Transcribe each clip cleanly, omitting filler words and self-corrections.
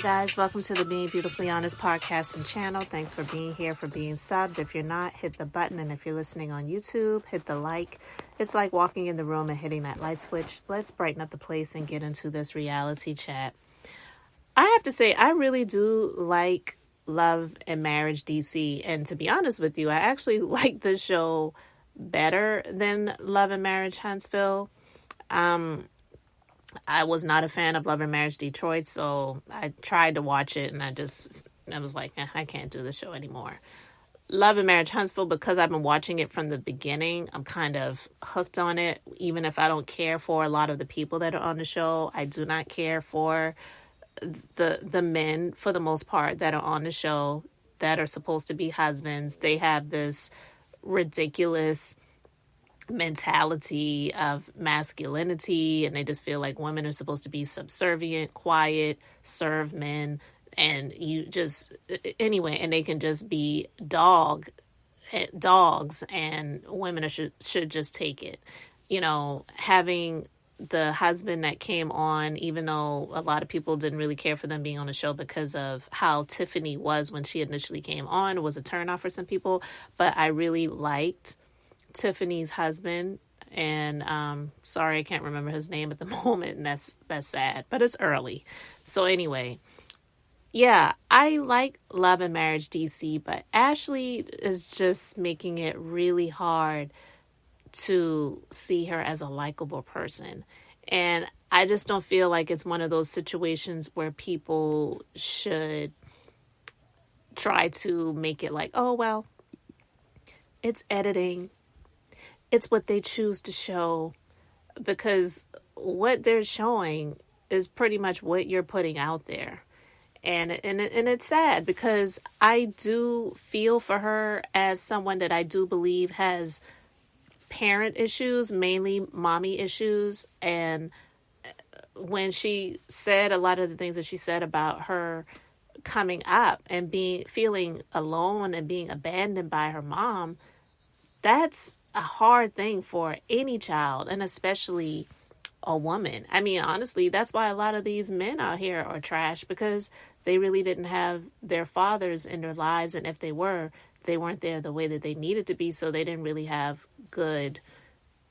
guys, welcome to the Being Beautifully Honest podcast and channel. Thanks for being here, for being subbed. If you're not, hit the button, and if you're listening on YouTube, hit the like. It's like walking in the room and hitting that light switch. Let's brighten up the place and get into this reality chat. I have to say, I really do like Love and Marriage DC, and to be honest with you, I actually like this show better than Love and Marriage Huntsville. I was not a fan of Love and Marriage Detroit, so I tried to watch it, and I was like, I can't do this show anymore. Love and Marriage Huntsville, because I've been watching it from the beginning, I'm kind of hooked on it. Even if I don't care for a lot of the people that are on the show, I do not care for the men, for the most part, that are on the show that are supposed to be husbands. They have this ridiculous mentality of masculinity, and they just feel like women are supposed to be subservient, quiet, serve men, and and they can just be dogs, and women should just take it. You know, having the husband that came on, even though a lot of people didn't really care for them being on the show because of how Tiffany was when she initially came on, was a turnoff for some people, but I really liked Tiffany's husband, and sorry, I can't remember his name at the moment, and that's sad, but it's early. So anyway, yeah, I like Love and Marriage DC, but Ashley is just making it really hard to see her as a likable person, and I just don't feel like it's one of those situations where people should try to make it like, oh well, it's editing, it's what they choose to show, because what they're showing is pretty much what you're putting out there. And it's sad, because I do feel for her as someone that I do believe has parent issues, mainly mommy issues. And when she said a lot of the things that she said about her coming up and feeling alone and being abandoned by her mom, that's a hard thing for any child, and especially a woman. I mean, honestly, that's why a lot of these men out here are trash, because they really didn't have their fathers in their lives, and if they were, they weren't there the way that they needed to be, so they didn't really have good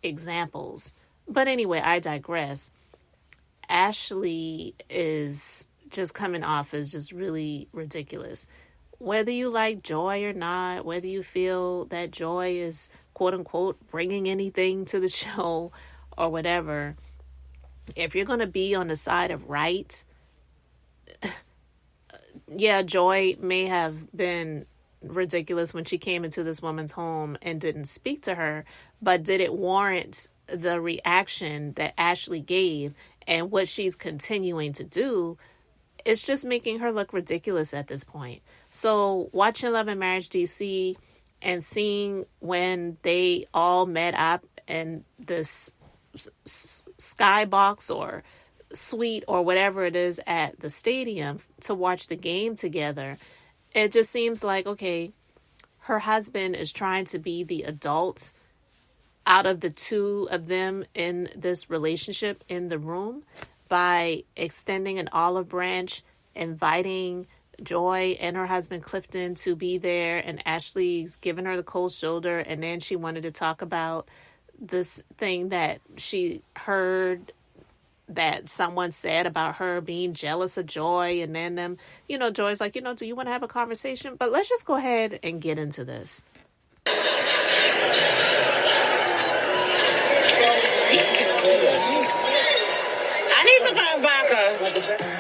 examples. But anyway, I digress. Ashley is just coming off as just really ridiculous. Whether you like Joy or not, whether you feel that Joy is quote unquote bringing anything to the show or whatever, if you're going to be on the side of right, yeah, Joy may have been ridiculous when she came into this woman's home and didn't speak to her, but did it warrant the reaction that Ashley gave? And what she's continuing to do is just making her look ridiculous at this point. So watching Love and Marriage DC and seeing when they all met up in this skybox or suite or whatever it is at the stadium to watch the game together, it just seems like, okay, her husband is trying to be the adult out of the two of them in this relationship in the room by extending an olive branch, inviting Joy and her husband Clifton to be there, and Ashley's giving her the cold shoulder, and then she wanted to talk about this thing that she heard that someone said about her being jealous of Joy, and then them, Joy's like, do you want to have a conversation? But let's just go ahead and get into this. I need some vodka.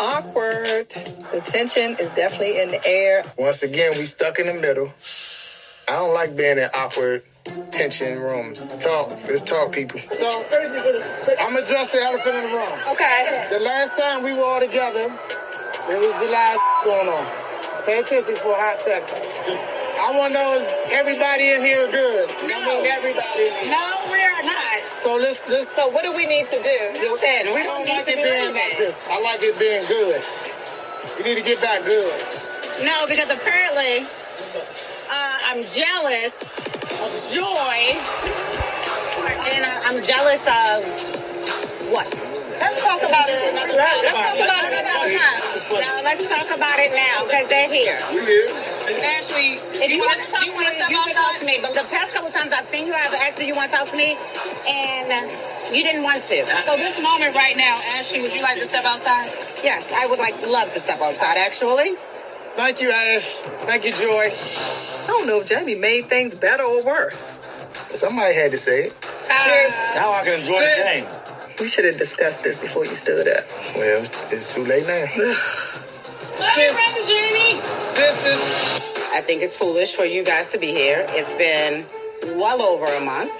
Awkward. The tension is definitely in the air. Once again, we stuck in the middle. I don't like being in awkward tension rooms. Let's talk, people. So, I'm gonna address the elephant in the room. Okay. The last time we were all together, there was a lot going on. Pay attention for a hot second. I want to know if everybody in here is good. No. I mean, everybody. No, we are not. So let's. So what do we need to do? You said we I don't don't need like to it do being like anything. this. I like it being good. We need to get back good. No, because apparently I'm jealous of Joy, and I'm jealous of what? Let's talk talk about it. Let's talk about it another time. No, let's talk about it now because they're here. We here. Ashley, if you want to talk to me, you can talk to me. But the past couple times I've seen you, I've asked you want to talk to me, and you didn't want to. So this moment right now, Ashley, would you like to step outside? Yes, I would love to step outside, actually. Thank you, Ash. Thank you, Joy. I don't know if Jamie made things better or worse. Somebody had to say it. Now I can enjoy the game. We should have discussed this before you stood up. Well, it's too late now. Sisters. I think it's foolish for you guys to be here. It's been well over a month.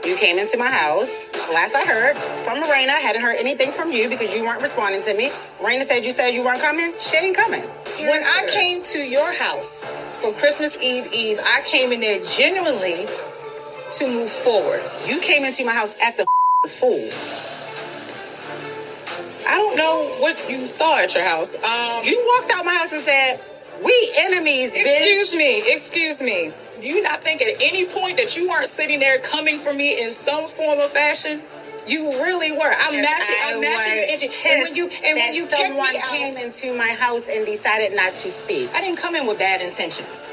You came into my house. Last I heard from Lorena, I hadn't heard anything from you because you weren't responding to me. Lorena said you weren't coming. She ain't coming. When I came to your house for Christmas Eve, I came in there genuinely to move forward. You came into my house at the fool. I don't know what you saw at your house. You walked out my house and said, "We enemies, bitch." Excuse me. Do you not think at any point that you weren't sitting there coming for me in some form or fashion? You really were. I'm matching your energy. And when you kicked me out, came into my house and decided not to speak. I didn't come in with bad intentions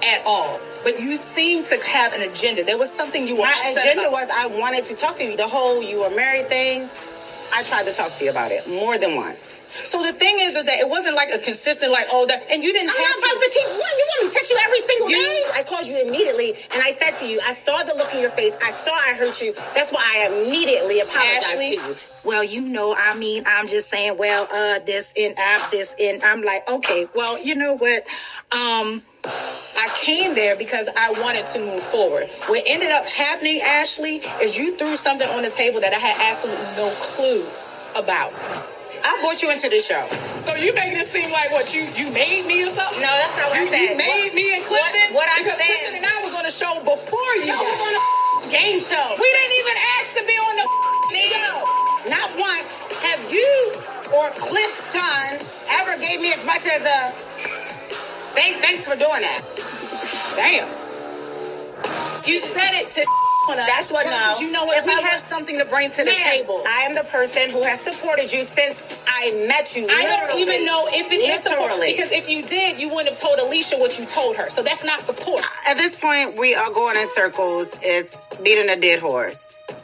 at all. But you seemed to have an agenda. There was something you were My agenda was I wanted to talk to you. The whole you were married thing, I tried to talk to you about it more than once. So the thing is that it wasn't like a consistent, and you didn't I'm have not about to keep, what, you want me to text you every single day? I called you immediately, and I said to you, I saw the look in your face. I saw I hurt you. That's why I immediately apologized to you. Well, I'm just saying, this and I'm like, okay, well, you know what? I came there because I wanted to move forward. What ended up happening, Ashley, is you threw something on the table that I had absolutely no clue about. I brought you into the show. So you making it seem like what, you made me or something? No, that's not what I said. You made me and Clifton? What I'm because saying. Clifton and I was on the show before you. No, we was on a game show. We didn't even ask to be on the show. Not once have you or Clifton ever gave me as much as a thanks for doing that. Damn. You said it to That's what now. You know what? We have something to bring to the table. I am the person who has supported you since I met you. I don't even know if it is support. Literally. Because if you did, you wouldn't have told Alicia what you told her. So that's not support. At this point, we are going in circles. It's beating a dead horse.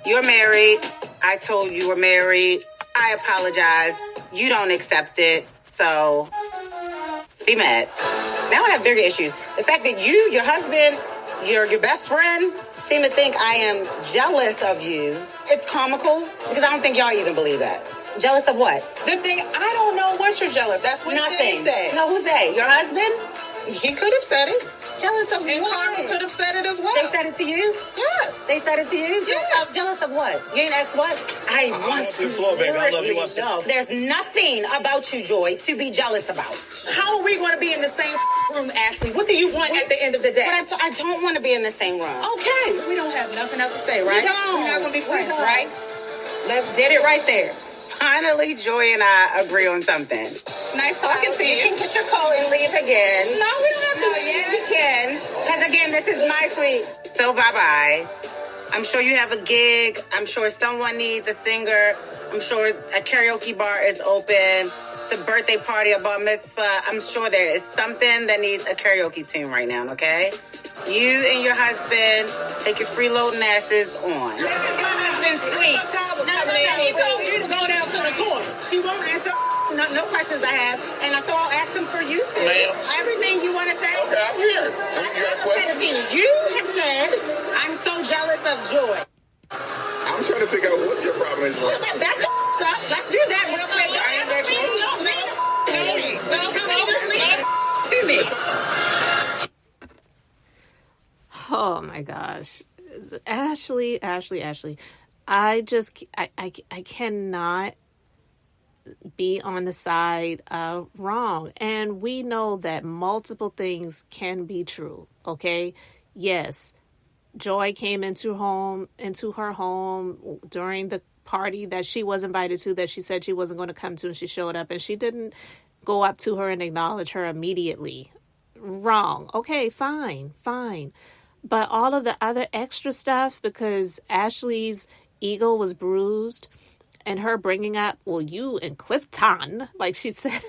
You're married. I told you were married. I apologize. You don't accept it. So be mad. Now I have bigger issues. The fact that you, your husband, your best friend seem to think I am jealous of you. It's comical because I don't think y'all even believe that. Jealous of what? The thing, I don't know what you're jealous. That's what they said. No, who's they? Your husband? He could have said it. Jealous of and what? Carmen could have said it as well. They said it to you? Yes. They said it to you? Yes. Jealous of what? You ain't asked what? I want to floor, baby. I love you. know. There's nothing about you, Joy, to be jealous about. How are we going to be in the same room, Ashley? What do you want at the end of the day? But I don't want to be in the same room. Okay. We don't have nothing else to say, right? We don't. We're not going to be friends, right? Let's get it right there. Finally, Joy and I agree on something. Nice talking to you. You can get your coat and leave again. No, we don't have to. You can. Because, again, this is my suite. So, bye-bye. I'm sure you have a gig. I'm sure someone needs a singer. I'm sure a karaoke bar is open. It's a birthday party, a bar mitzvah. I'm sure there is something that needs a karaoke tune right now, okay? You and your husband take your freeloading asses on. This is my husband's suite. He told you to go down to the corner. She won't answer no questions I have, and so I'll ask them for you too. Ma'am. Everything you want to say. Okay, I'm here. You got a question? You have said, I'm so jealous of Joy. I'm trying to figure out what your problem is. Back the up. Let's do that real quick. I ain't that close. To me. Oh my gosh. Ashley. I cannot be on the side of wrong. And we know that multiple things can be true. Okay. Yes. Joy came into her home during the party that she was invited to, that she said she wasn't going to come to, and she showed up, and she didn't go up to her and acknowledge her immediately. Wrong. Okay, fine. But all of the other extra stuff, because Ashley's ego was bruised, And her bringing up, well, you and Clifton, like she said,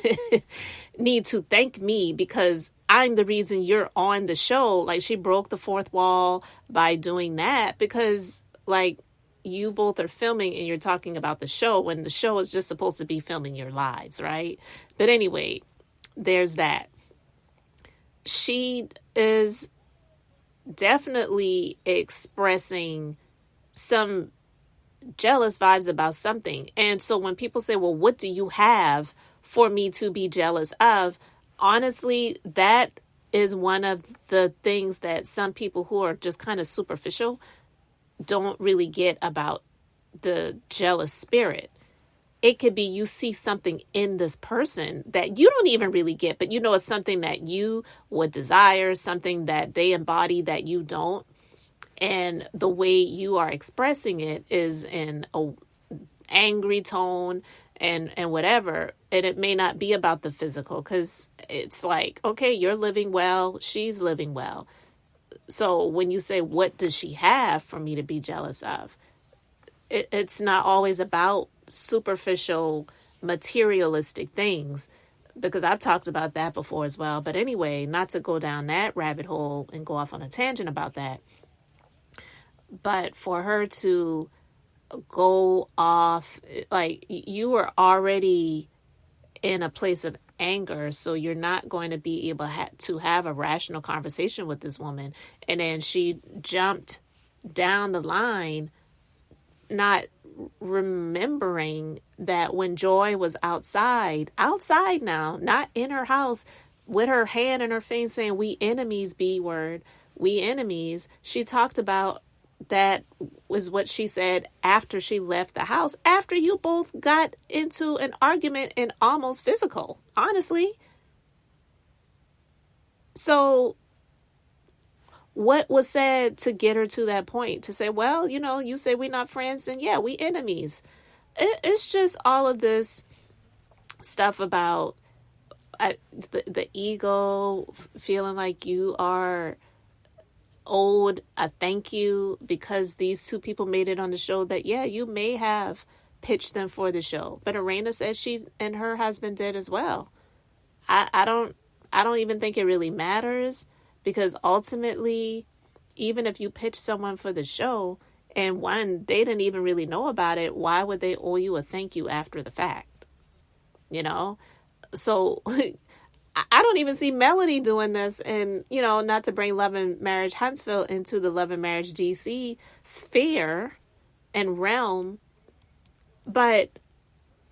need to thank me because I'm the reason you're on the show. Like, she broke the fourth wall by doing that because, like, you both are filming and you're talking about the show when the show is just supposed to be filming your lives, right? But anyway, there's that. She is definitely expressing some jealous vibes about something. And so when people say, well, what do you have for me to be jealous of? Honestly, that is one of the things that some people who are just kind of superficial don't really get about the jealous spirit. It could be you see something in this person that you don't even really get, but you know it's something that you would desire, something that they embody that you don't. And the way you are expressing it is in a angry tone and whatever. And it may not be about the physical because it's like, okay, you're living well, she's living well. So when you say, what does she have for me to be jealous of? It's not always about superficial materialistic things, because I've talked about that before as well. But anyway, not to go down that rabbit hole and go off on a tangent about that. But for her to go off, like, you were already in a place of anger, so you're not going to be able to have a rational conversation with this woman. And then she jumped down the line, not remembering that when Joy was outside now, not in her house, with her hand in her face saying, we enemies, B word, we enemies. She talked about that was what she said after she left the house, after you both got into an argument and almost physical, honestly. So what was said to get her to that point to say, well, you know, you say we're not friends, and yeah, we enemies. It's just all of this stuff about the ego, feeling like you are owed a thank you because these two people made it on the show that, yeah, you may have pitched them for the show. But Arena says she and her husband did as well. I don't even think it really matters, because ultimately, even if you pitch someone for the show and one, they didn't even really know about it, why would they owe you a thank you after the fact? You know? So I don't even see Melody doing this. And, you know, not to bring Love and Marriage Huntsville into the Love and Marriage DC sphere and realm, but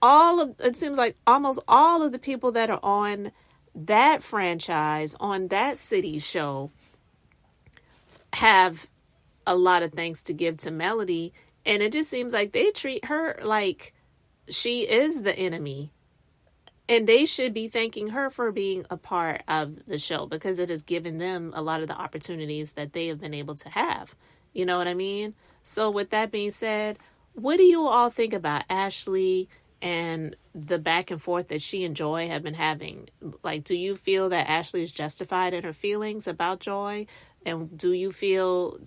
it seems like almost all of the people that are on that franchise, on that city show, have a lot of thanks to give to Melody. And it just seems like they treat her like she is the enemy. And they should be thanking her for being a part of the show, because it has given them a lot of the opportunities that they have been able to have. You know what I mean? So with that being said, what do you all think about Ashley and the back and forth that she and Joy have been having? Like, do you feel that Ashley is justified in her feelings about Joy? And do you feel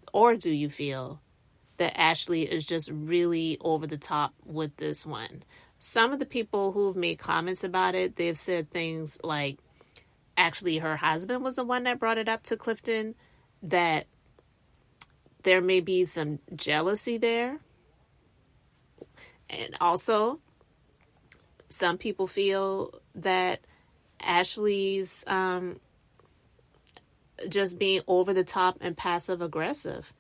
that Ashley is just really over the top with this one? Some of the people who've made comments about it, they've said things like, actually, her husband was the one that brought it up to Clifton, that there may be some jealousy there. And also, some people feel that Ashley's just being over the top and passive aggressive.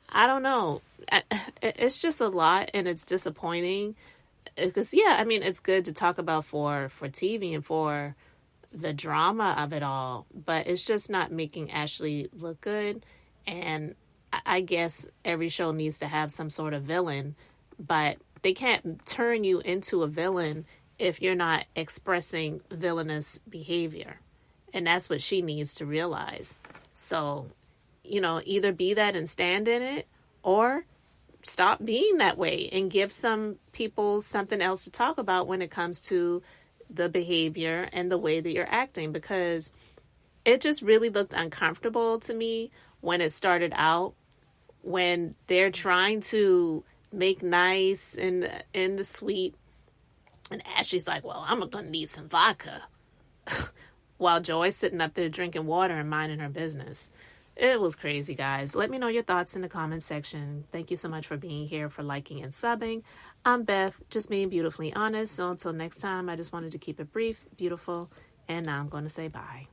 I don't know. It's just a lot, and it's disappointing. Because, yeah, I mean, it's good to talk about for TV and for the drama of it all, but it's just not making Ashley look good. And I guess every show needs to have some sort of villain, but they can't turn you into a villain if you're not expressing villainous behavior. And that's what she needs to realize. So, you know, either be that and stand in it, or stop being that way and give some people something else to talk about when it comes to the behavior and the way that you're acting, because it just really looked uncomfortable to me when it started out, when they're trying to make nice and in the suite. And Ashley's like, well, I'm going to need some vodka. While Joy's sitting up there drinking water and minding her business. It was crazy, guys. Let me know your thoughts in the comment section. Thank you so much for being here, for liking and subbing. I'm Beth, just being beautifully honest. So until next time, I just wanted to keep it brief, beautiful, and now I'm going to say bye.